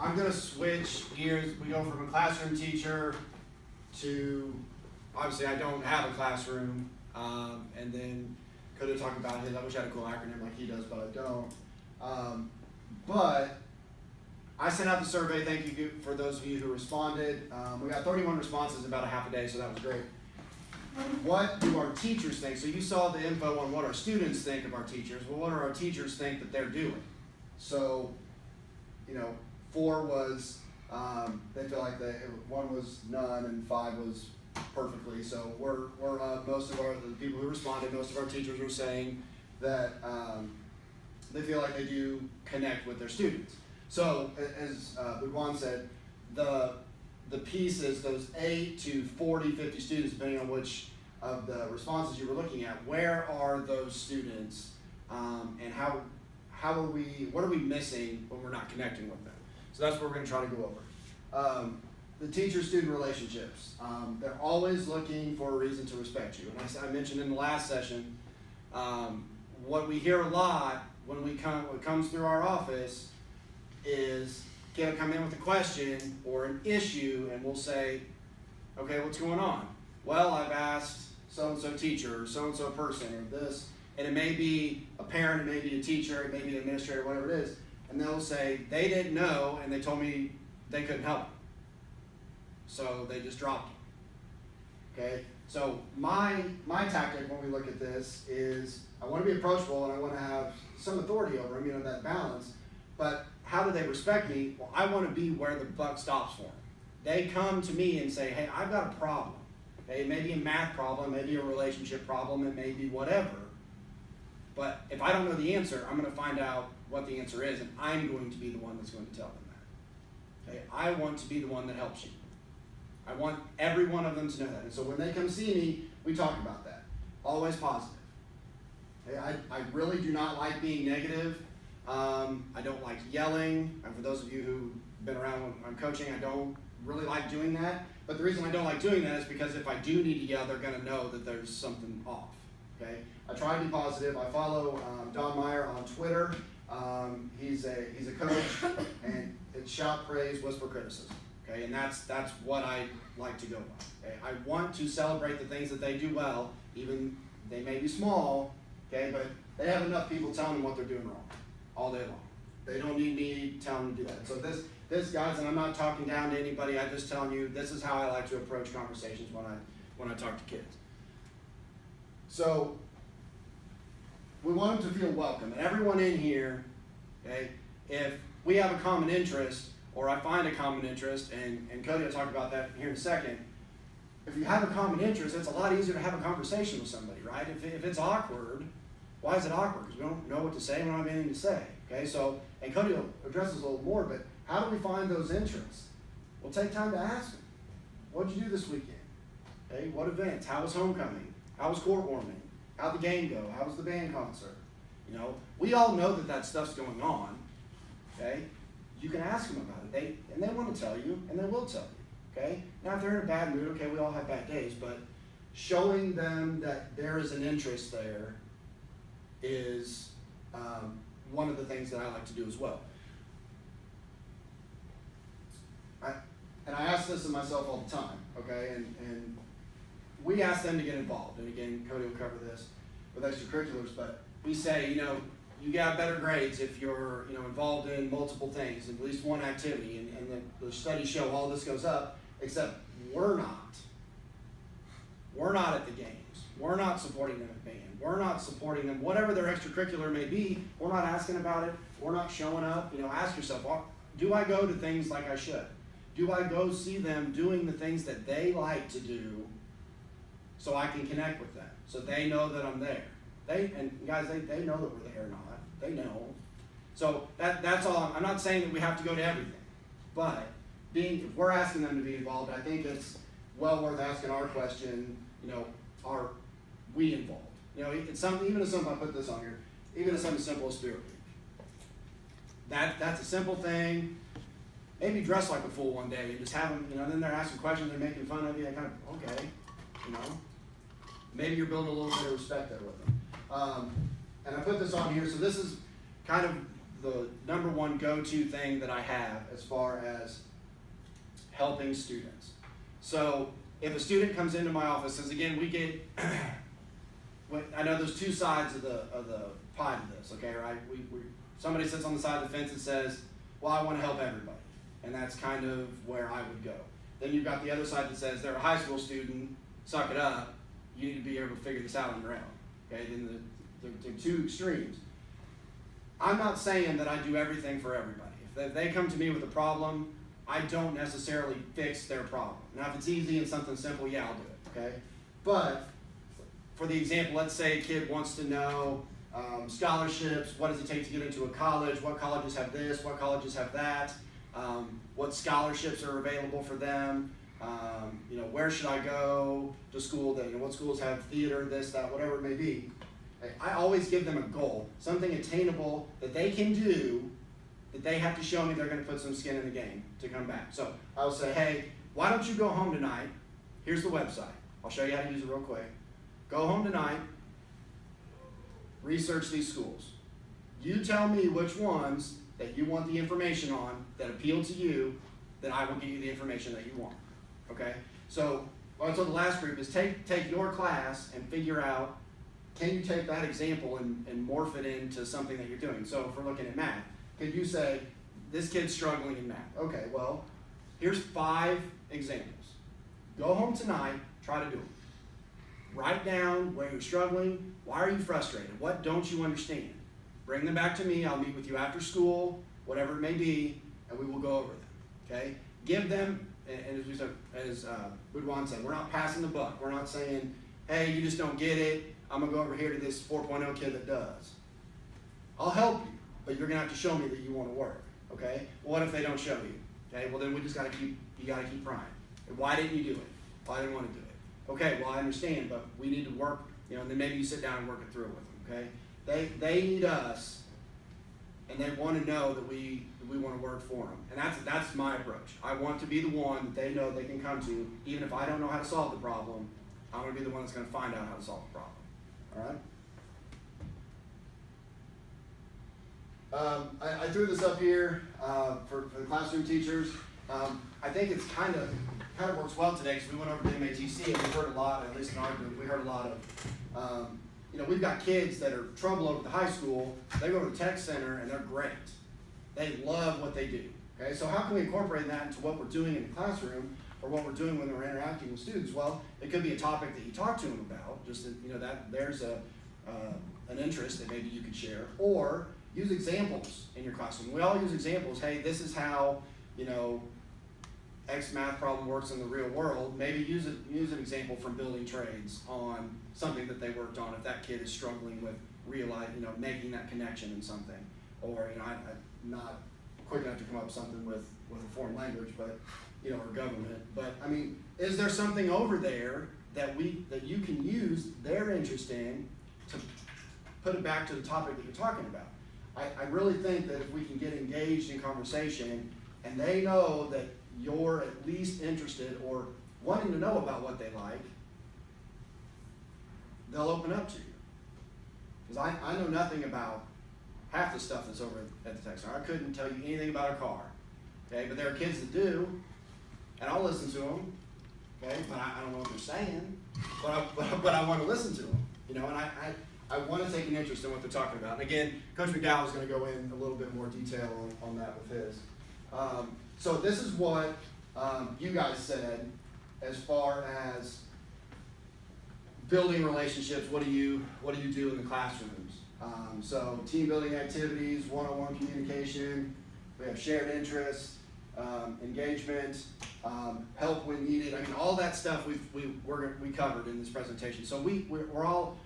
I'm going to switch gears. We go from a classroom teacher to, obviously I don't have a classroom, and then could have talked about his. I wish I had a cool acronym like he does, but I don't. But I sent out the survey. Thank you for those of you who responded. We got 31 responses in about a half a day, so that was great. What do our teachers think? So you saw the info on what our students think of our teachers. Well, what do our teachers think that they're doing? So, 4 was, they feel like 1 was none and 5 was perfectly. So most of the people who responded, most of our teachers were saying that they feel like they do connect with their students. So as Budwan said, the pieces, those 8 to 40, 50 students, depending on which of the responses you were looking at, where are those students, and what are we missing when we're not connecting with them? So that's what we're going to try to go over. The teacher-student relationships. They're always looking for a reason to respect you. And I mentioned in the last session, what we hear a lot when what comes through our office is kid will come in with a question or an issue, and we'll say, okay, what's going on? Well, I've asked so-and-so teacher or so-and-so person or this, and it may be a parent, it may be a teacher, it may be an administrator, whatever it is, and they'll say they didn't know and they told me they couldn't help them. So they just dropped them. Okay? So my tactic when we look at this is I want to be approachable and I want to have some authority over them, that balance, but how do they respect me? Well, I want to be where the buck stops for them. They come to me and say, hey, I've got a problem. Okay? It may be a math problem, it may be a relationship problem, it may be whatever. But if I don't know the answer, I'm going to find out what the answer is, and I'm going to be the one that's going to tell them that. Okay? I want to be the one that helps you. I want every one of them to know that. And so when they come see me, we talk about that. Always positive. Okay? I really do not like being negative. I don't like yelling. And for those of you who've been around when I'm coaching, I don't really like doing that. But the reason I don't like doing that is because if I do need to yell, they're going to know that there's something off. Okay? I try to be positive. I follow Don Meyer on Twitter. He's a coach, and it's shout praise, whisper criticism. Okay? And that's what I like to go by. Okay? I want to celebrate the things that they do well, even they may be small. Okay? But they have enough people telling them what they're doing wrong all day long. They don't need me telling them to do that. So this guys, and I'm not talking down to anybody. I'm just telling you this is how I like to approach conversations when I talk to kids. So we want them to feel welcome, and everyone in here, okay, if we have a common interest, or I find a common interest, and Cody will talk about that here in a second, if you have a common interest, it's a lot easier to have a conversation with somebody, right? If it's awkward, why is it awkward? Because we don't know what to say, we don't have anything to say, okay? So, and Cody will address this a little more, but how do we find those interests? We'll take time to ask them. What did you do this weekend? Okay, what events? How was homecoming? How was court warming? How'd the game go? How was the band concert? We all know that stuff's going on. Okay, you can ask them about it. They want to tell you, and they will tell you. Okay, now if they're in a bad mood, okay, we all have bad days, but showing them that there is an interest there is one of the things that I like to do as well. And I ask this of myself all the time. Okay, and we ask them to get involved, and again, Cody will cover this with extracurriculars, but we say, you got better grades if you're, involved in multiple things, at least one activity, and the studies show all this goes up, except we're not. We're not at the games. We're not supporting them at band. We're not supporting them, whatever their extracurricular may be, we're not asking about it, we're not showing up. Ask yourself, do I go to things like I should? Do I go see them doing the things that they like to do so I can connect with them, so they know that I'm there? They know that we're there or not. They know. So that's all. I'm not saying that we have to go to everything, but if we're asking them to be involved, I think it's well worth asking our question, are we involved? It's something, even if something, I put this on here, even if something simple as Spirit Week. That's a simple thing. Maybe dress like a fool one day and just have them, then they're asking questions, they're making fun of you, okay, maybe you're building a little bit of respect there with them. And I put this on here, so this is kind of the number one go-to thing that I have as far as helping students. So if a student comes into my office, as again, we get, I know there's two sides of the pie to this, okay, right? Somebody sits on the side of the fence and says, well, I want to help everybody. And that's kind of where I would go. Then you've got the other side that says they're a high school student, suck it up, you need to be able to figure this out on your own. Okay, then the two extremes. I'm not saying that I do everything for everybody. If they come to me with a problem, I don't necessarily fix their problem. Now, if it's easy and something simple, yeah, I'll do it, okay? But for the example, let's say a kid wants to know scholarships, what does it take to get into a college, what colleges have this, what colleges have that, what scholarships are available for them, where should I go to school, what schools have theater, this, that, whatever it may be. I always give them a goal, something attainable that they can do, that they have to show me they're going to put some skin in the game to come back. So I'll say, hey, why don't you go home tonight? Here's the website. I'll show you how to use it real quick. Go home tonight, research these schools. You tell me which ones that you want the information on that appeal to you, then I will give you the information that you want. Okay? So what I told the last group is take your class and figure out, can you take that example and morph it into something that you're doing? So if we're looking at math, could you say, this kid's struggling in math? Okay, well, here's 5 examples. Go home tonight, try to do them. Write down where you're struggling, why are you frustrated, what don't you understand? Bring them back to me, I'll meet with you after school, whatever it may be, and we will go over them, okay? Give them, and as Budwan said, we're not passing the buck. We're not saying, hey, you just don't get it, I'm going to go over here to this 4.0 kid that does. I'll help you, but you're going to have to show me that you want to work, okay? Well, what if they don't show you? Okay, well then you got to keep trying. And why didn't you do it? Well, I didn't want to do it. Okay, well I understand, but we need to work, and then maybe you sit down and work it through with them, okay? They need us, and they want to know that we want to work for them. And that's my approach. I want to be the one that they know they can come to, even if I don't know how to solve the problem, I'm going to be the one that's going to find out how to solve the problem. All right? I threw this up here for the classroom teachers. I think it's kind of works well today because we went over to MATC and we heard a lot, at least in our group, we heard a lot of, we've got kids that are trouble over the high school, they go to the tech center and they're great. They love what they do. Okay, so how can we incorporate that into what we're doing in the classroom or what we're doing when we're interacting with students? Well, it could be a topic that you talk to them about, just that there's an interest that maybe you could share, or use examples in your classroom. We all use examples. Hey, this is how, X math problem works in the real world. Maybe use an example from building trades on something that they worked on if that kid is struggling with making that connection in something. Or, I'm not quick enough to come up with something with a foreign language, but, or government. But, is there something over there that you can use their interest in to put it back to the topic that you're talking about? I really think that if we can get engaged in conversation and they know that you're at least interested or wanting to know about what they like, they'll open up to you. Because I know nothing about half the stuff that's over at the tech center. I couldn't tell you anything about a car. Okay, but there are kids that do, and I'll listen to them. Okay, but I don't know what they're saying, but I want to listen to them. And I want to take an interest in what they're talking about. And again, Coach McDowell is going to go in a little bit more detail on that with his. So this is what you guys said as far as building relationships. What do you do in the classrooms? So team building activities, one-on-one communication. We have shared interests, engagement, help when needed. All that stuff we covered in this presentation. So we all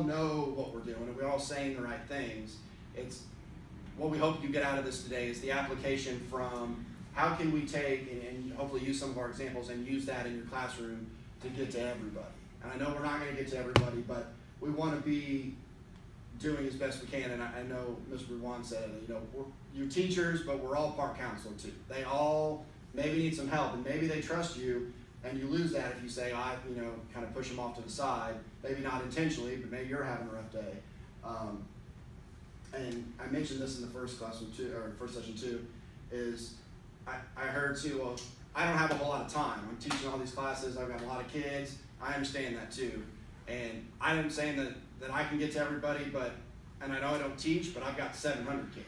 know what we're doing, and we're all saying the right things. It's what we hope you get out of this today is the application from how can we take and hopefully use some of our examples and use that in your classroom to get to everybody. And I know we're not going to get to everybody, but we want to be doing as best we can. And I know Mr. Budwan said, you're teachers, but we're all part counselor too. They all maybe need some help, and maybe they trust you, and you lose that if you say, kind of push them off to the side. Maybe not intentionally, but maybe you're having a rough day. and I mentioned this in the first classroom too, or first session too, is I heard too, well, I don't have a whole lot of time. I'm teaching all these classes, I've got a lot of kids, I understand that too. And I'm saying that I can get to everybody, and I know I don't teach, but I've got 700 kids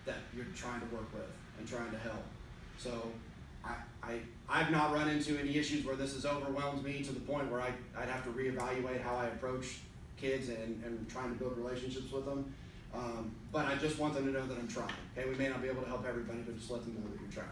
that you're trying to work with and trying to help. So I've not run into any issues where this has overwhelmed me to the point where I'd have to reevaluate how I approach kids and trying to build relationships with them. But I just want them to know that I'm trying. Okay, we may not be able to help everybody, but just let them know that you're trying.